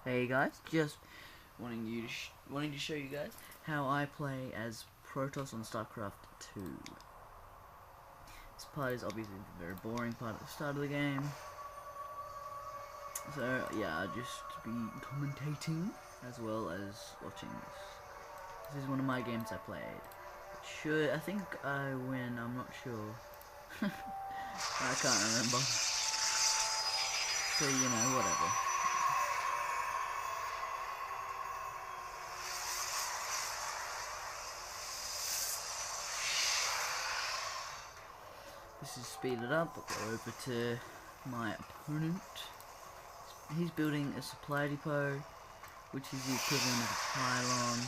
Hey guys, just wanting to show you guys how I play as Protoss on StarCraft 2. This part is obviously the very boring part at the start of the game. So yeah, I'll just be commentating as well as watching this. This is one of my games I played. I think I win, I'm not sure. I can't remember. So you know, whatever. This is speeded up. I'll go over to my opponent. He's building a supply depot, which is the equivalent of a pylon.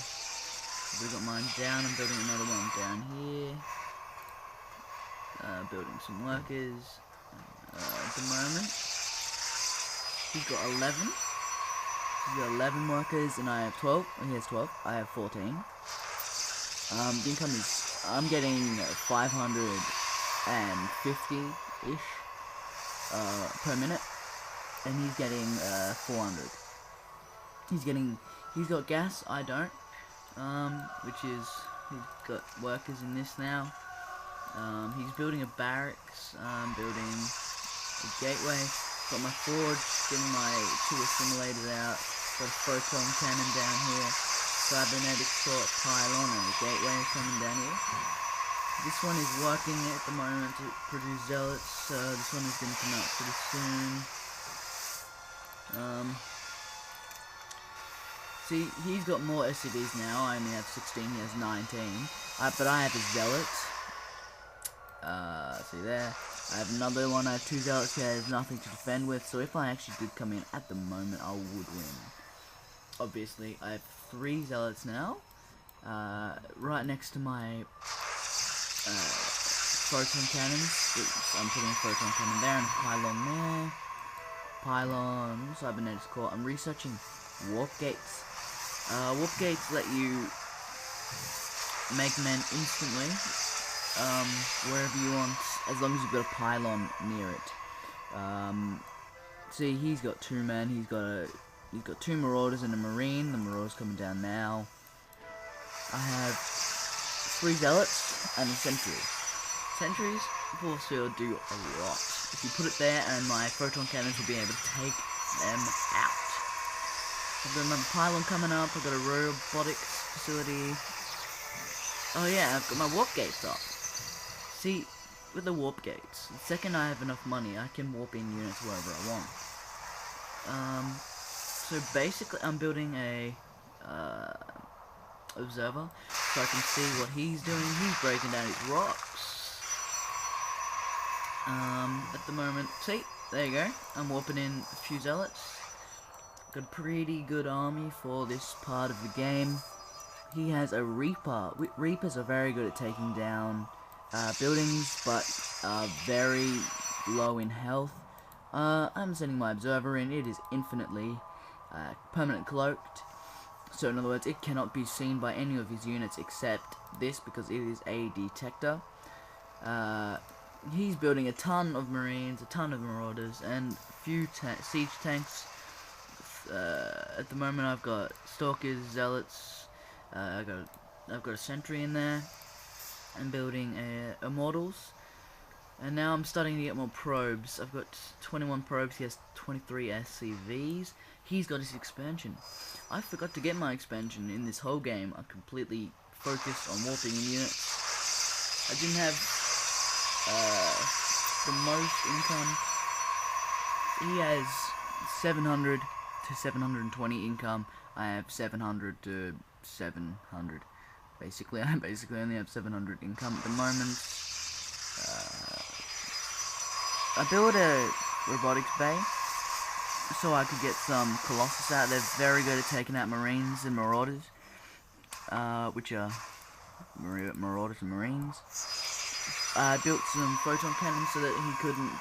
We got mine down. I'm building another one down here. Building some workers. At the moment, he's got 11. He's got 11 workers, and I have 12. He has 12. I have 14. The income is I'm getting 550-ish per minute, and he's getting 400. He's got gas, I don't, which is, he's got workers in this now. He's building a barracks, building a gateway, got my forge, getting my 2 assimilators out, got a photon cannon down here, cybernetic sword, pylon, and a gateway coming down here. This one is working at the moment to produce zealots, so this one is going to come out pretty soon. See, he's got more SCVs now. I only have 16, he has 19. But I have a zealot. See there. I have another one, I have 2 zealots here, there's nothing to defend with, so if I actually did come in at the moment, I would win. Obviously, I have 3 zealots now, right next to my photon cannons. I'm putting a photon cannon there and a pylon there. Pylon, cybernetic core. I'm researching warp gates. Warp gates let you make men instantly, wherever you want, as long as you've got a pylon near it. See, he's got 2 men. He's got 2 marauders and a marine. The marauder's coming down now. I have 3 zealots and a sentry. Sentries, force field, do a lot. If you put it there, and my photon cannons will be able to take them out. I've got another pylon coming up. I've got a robotics facility. Oh yeah, I've got my warp gates up. See, with the warp gates, the second I have enough money, I can warp in units wherever I want. So basically, I'm building a observer, so I can see what he's doing. He's breaking down his rocks. At the moment, see, there you go. I'm warping in a few zealots. Got a pretty good army for this part of the game. He has a Reaper. Reapers are very good at taking down buildings, but are very low in health. I'm sending my observer in. It is infinitely permanent cloaked. So in other words, it cannot be seen by any of his units except this, because it is a detector. He's building a ton of marines, a ton of marauders, and a few siege tanks. At the moment, I've got stalkers, zealots. I've got a sentry in there. I'm building immortals, and now I'm starting to get more probes. I've got 21 probes. He has 23 SCVs. He's got his expansion. I forgot to get my expansion in this whole game. I'm completely focused on warping in units. I didn't have the most income. He has 700 to 720 income. I have 700 to 700. Basically, I only have 700 income at the moment. I built a robotics bay so I could get some Colossus out. They're very good at taking out marines and marauders, which are marauders and marines. I built some photon cannons so that he couldn't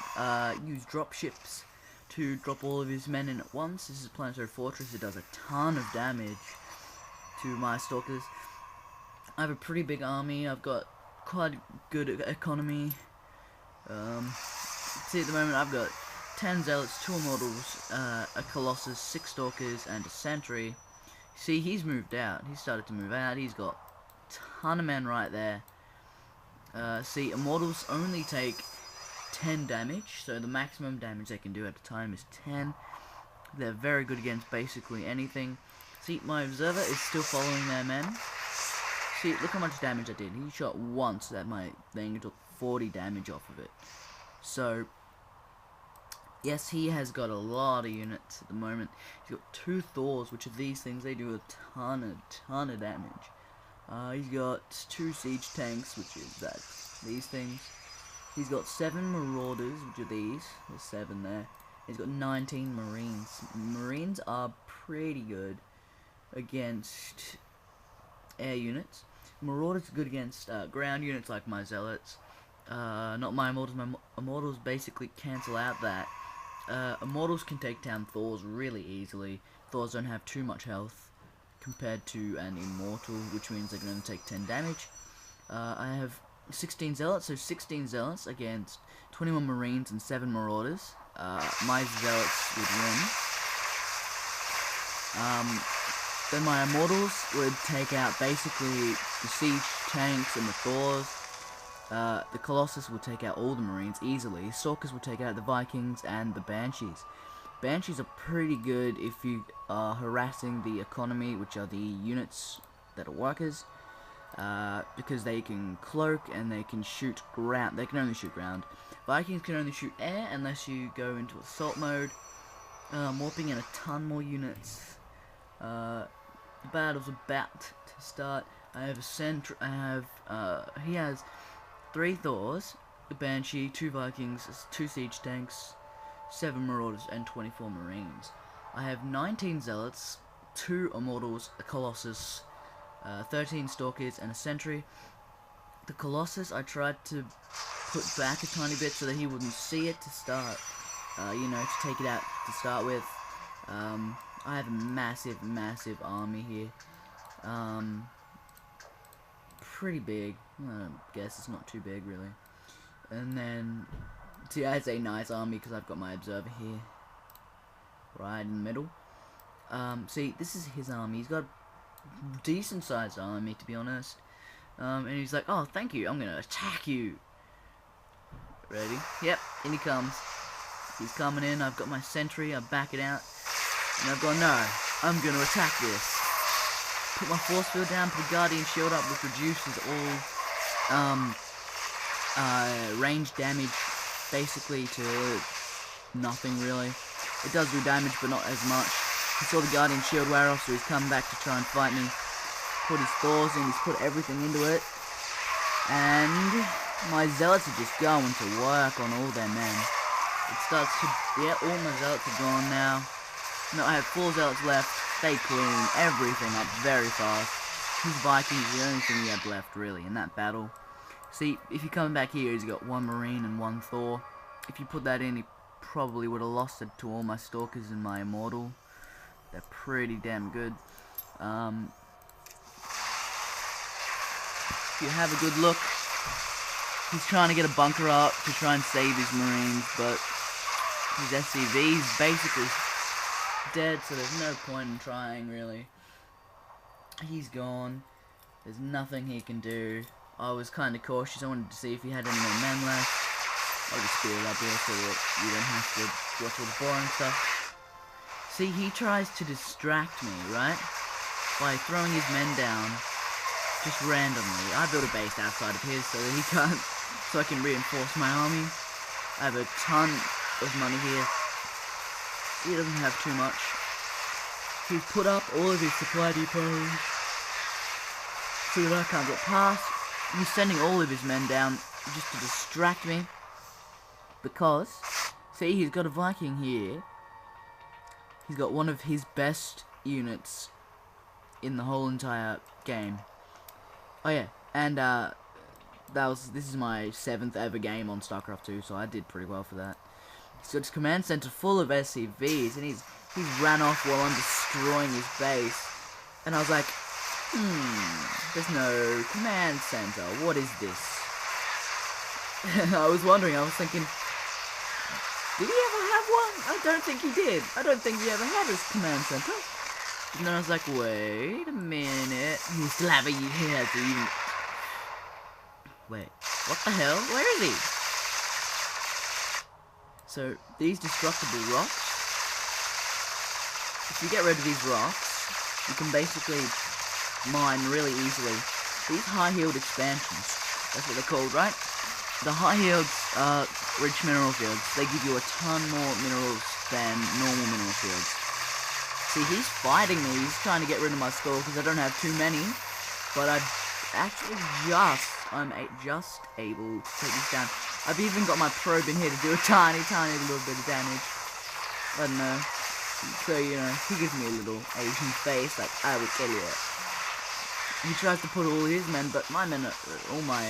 use drop ships to drop all of his men in at once. This is a planetary fortress. It does a ton of damage to my stalkers. I have a pretty big army. I've got quite good economy. See, at the moment I've got 10 zealots, 2 immortals, a colossus, 6 stalkers, and a sentry. See, he's moved out. He's started to move out. He's got a ton of men right there. See, immortals only take 10 damage, so the maximum damage they can do at a time is 10. They're very good against basically anything. See, my observer is still following their men. See, look how much damage I did. He shot once at my thing and took 40 damage off of it. So, yes, he has got a lot of units at the moment. He's got 2 Thors, which are these things. They do a ton of damage. He's got 2 siege tanks, which is these things. He's got 7 marauders, which are these. There's 7 there. He's got 19 marines. Marines are pretty good against air units. Marauders are good against ground units like my zealots. Not my immortals. My immortals basically cancel out that. Immortals can take down Thors really easily. Thors don't have too much health compared to an immortal, which means they're going to take 10 damage. I have 16 zealots, so 16 zealots against 21 marines and 7 marauders. My zealots would win. Then my immortals would take out basically the siege tanks and the Thors. The Colossus would take out all the marines easily. Stalkers would take out the Vikings and the Banshees. Banshees are pretty good if you are harassing the economy, which are the units that are workers, because they can cloak and they can shoot ground. They can only shoot ground. Vikings can only shoot air unless you go into assault mode, warping in a ton more units. The battle's about to start. I have he has 3 Thors, a Banshee, 2 Vikings, 2 siege tanks, 7 marauders, and 24 marines. I have 19 zealots, 2 immortals, a colossus, 13 stalkers, and a sentry. The colossus I tried to put back a tiny bit so that he wouldn't see it to start, to take it out to start with. I have a massive army here. Pretty big. I guess it's not too big, really. And then, see, I say nice army because I've got my observer here, right in the middle. See, this is his army. He's got a decent-sized army, to be honest. And he's like, "Oh, thank you. I'm gonna attack you." Ready? Yep. In he comes. He's coming in. I've got my sentry. I back it out, and I've gone, "No, I'm gonna attack this." Put my force field down, put Guardian Shield up, which reduces all range damage basically to nothing really. It does do damage, but not as much. He saw the Guardian Shield wear off, so he's come back to try and fight me. Put his Thors in, he's put everything into it. And my Zealots are just going to work on all their men. It starts to, yeah, all my Zealots are gone now. No, I have 4 Zealots left. They clean everything up very fast. His Vikings are the only thing he had left, really, in that battle. See, if you come back here, he's got 1 Marine and 1 Thor. If you put that in, he probably would have lost it to all my Stalkers and my Immortal. They're pretty damn good. If you have a good look, he's trying to get a bunker up to try and save his Marines, but his SCV's basically dead, so there's no point in trying, really. He's gone. There's nothing he can do. I was kind of cautious. I wanted to see if he had any more men left. I'll just speed it up here so that you don't have to watch all the boring stuff. See, he tries to distract me, right? By throwing his men down just randomly. I built a base outside of his so that he can't, so I can reinforce my army. I have a ton of money here. He doesn't have too much. He's put up all of his supply depots so that I can't get past. He's sending all of his men down just to distract me. Because, see, he's got a Viking here. He's got one of his best units in the whole entire game. Oh yeah, and this is my 7th ever game on StarCraft 2, so I did pretty well for that. He's got his command center full of SCVs, and he's ran off while I'm destroying his base. And I was like, there's no command center. What is this? I was wondering. I was thinking, Did he ever have one? I don't think he did. I don't think he ever had his command center. And then I was like, wait a minute. He still have a year to even... Wait, what the hell? Where is he? So, these destructible rocks, if you get rid of these rocks, you can basically mine really easily. These high-heeled expansions, that's what they're called, right? The high-heeled rich mineral fields, they give you a ton more minerals than normal mineral fields. See, he's fighting me, he's trying to get rid of my skull because I don't have too many, but I'm actually just able to take this down. I've even got my probe in here to do a tiny little bit of damage. I don't know. So, you know, he gives me a little Asian face, like, I will kill you. He tries to put all his men, but my men, all my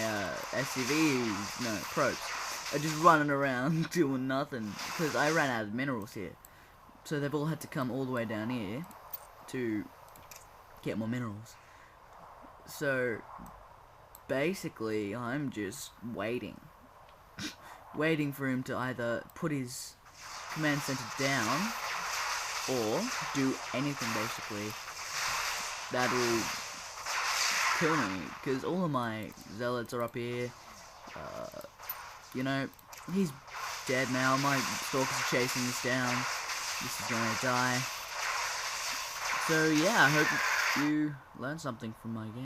SCVs, no, probes, are just running around doing nothing, because I ran out of minerals here. So they've all had to come all the way down here to get more minerals. So, basically, I'm just waiting. Waiting for him to either put his command center down, or do anything, basically, that'll kill me, because all of my zealots are up here. You know, he's dead now. My stalkers are chasing this down. This is gonna die. So yeah, I hope you learned something from my game.